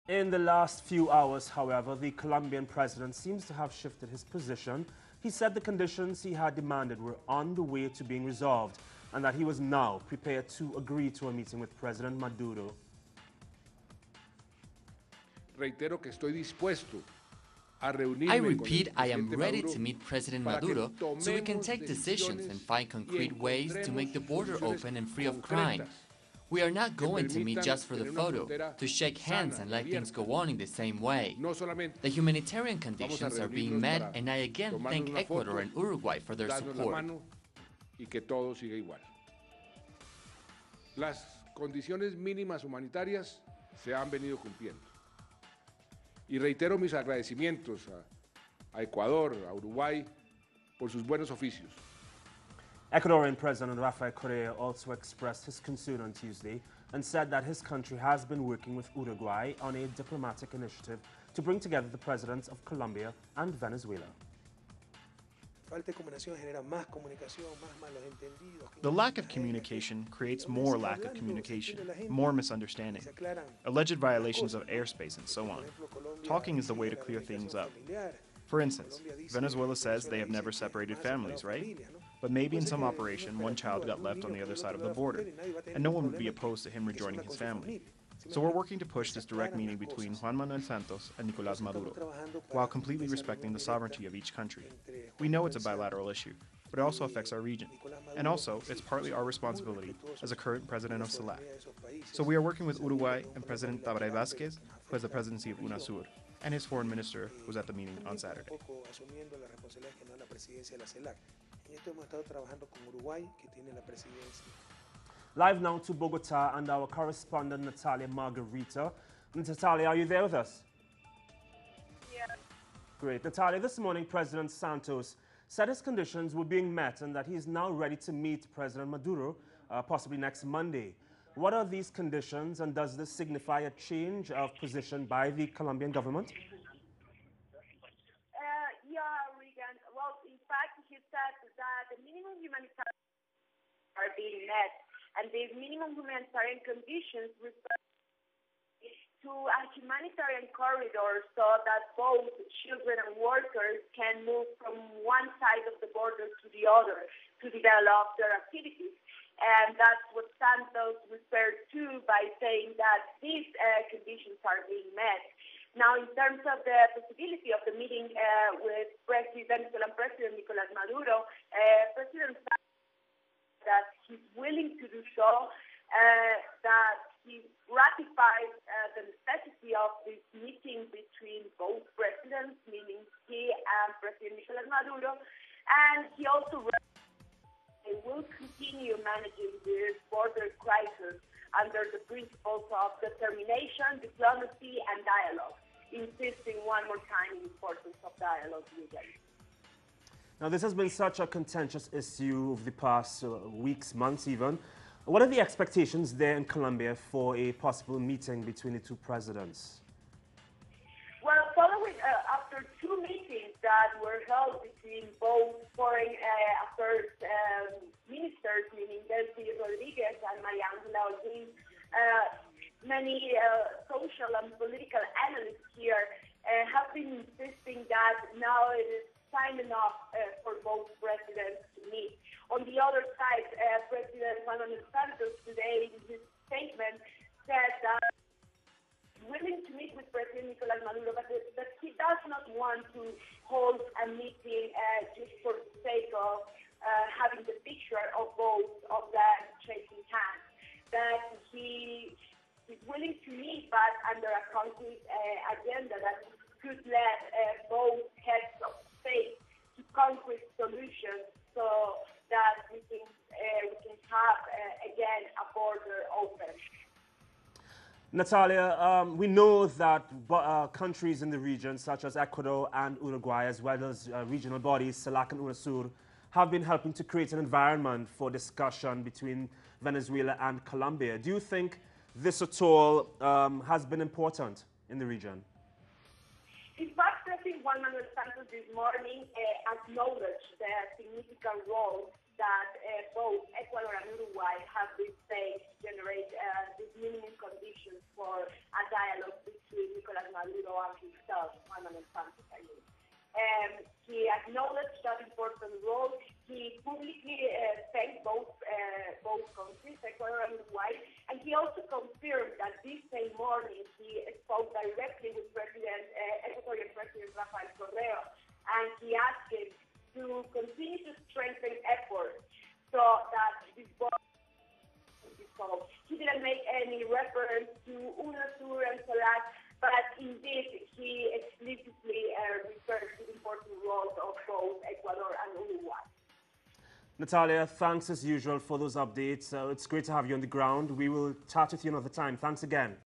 In the last few hours, however, the Colombian president seems to have shifted his position. He said the conditions he had demanded were on the way to being resolved and that he was now prepared to agree to a meeting with President Maduro. Reitero que estoy dispuesto a I reunirme con repeat, el I am presidente ready Maduro to meet President para que Maduro so we can tomemos take decisions and decisiones find y concrete ways to make the border encontremos open and free of soluciones crime. concretas We are not que going to meet permitan just for the tener una photo, frontera to shake hands sana and y let things abierta. go on in the same way. No solamente The humanitarian vamos a conditions are being reunirnos met, para and I again tomarnos thank una Ecuador foto, and Uruguay for their darnos la support. mano y que todo siga igual. Las condiciones mínimas humanitarias se han venido cumpliendo. Y reitero mis agradecimientos a Ecuador, a Uruguay, por sus buenos oficios. Ecuadorian President Rafael Correa also expressed his concern on Tuesday and said that his country has been working with Uruguay on a diplomatic initiative to bring together the presidents of Colombia and Venezuela. The lack of communication creates more lack of communication, more misunderstanding, alleged violations of airspace, and so on. Talking is the way to clear things up. For instance, Venezuela says they have never separated families, right? But maybe in some operation, one child got left on the other side of the border, and no one would be opposed to him rejoining his family. So we're working to push this direct meeting between Juan Manuel-Santos and Nicolás Maduro, while completely respecting the sovereignty of each country. We know it's a bilateral issue, but it also affects our region. And also, it's partly our responsibility as a current president of CELAC. So we are working with Uruguay and President Tabaré Vázquez, who has the presidency of UNASUR, and his foreign minister was at the meeting on Saturday. Live now to Bogota and our correspondent Natalia Margarita. Natalia, are you there with us? Yeah. Great. Natalia, this morning President Santos said his conditions were being met and that he is now ready to meet President Maduro, possibly next Monday. What are these conditions, and does this signify a change of position by the Colombian government? Yeah, Regan. Well, in fact, he said that the minimum humanitarian are being met, and the minimum humanitarian conditions refer to a humanitarian corridor so that both children and workers can move from one side of the border to the other to develop their activities. And that's what Santos referred to by saying that these conditions are being met. Now, in terms of the possibility of the meeting with Venezuelan President Nicolás Maduro, President Santos said that he's willing to do so, that he ratified the necessity of this meeting between both presidents, meaning he and President Nicolás Maduro, and he also they will continue managing this border crisis under the principles of determination, diplomacy, and dialogue, insisting one more time on the importance of dialogue with them. Now, this has been such a contentious issue of the past weeks, months even. What are the expectations there in Colombia for a possible meeting between the two presidents? Well, following after two meetings that were held between both foreign affairs ministers, meaning Delcy Rodriguez and Maria Ángela Holguín, many social and political analysts here have been insisting that now it is time enough for both presidents to meet. On the other side, President Juan Manuel-Santos today in his statement said that willing to meet with President Nicolás Maduro, but that he does not want to hold a meeting just for the sake of having the picture of both of them shaking hands. That he is willing to meet, but under a concrete agenda that could let both heads of state to concrete solutions so that we can have again a border open. Natalia, we know that countries in the region, such as Ecuador and Uruguay, as well as regional bodies, CELAC and UNASUR, have been helping to create an environment for discussion between Venezuela and Colombia. Do you think this at all has been important in the region? In fact, President Juan Manuel-Santos this morning acknowledged the significant role that both Ecuador and Uruguay have been playing to generate these minimum conditions for a dialogue between Juan Manuel Santos, I mean. He acknowledged that important role. He publicly thanked both countries, Ecuador and Uruguay, and he also confirmed that this same morning he spoke directly with Ecuadorian President Rafael Correa, and he asked him to continue to strengthen efforts so that this body will be solved. He didn't make any reference to UNASUR and SOLAC, but indeed he explicitly referred to the important roles of both Ecuador and Uruguay. Natalia, thanks as usual for those updates. It's great to have you on the ground. We will chat with you another time. Thanks again.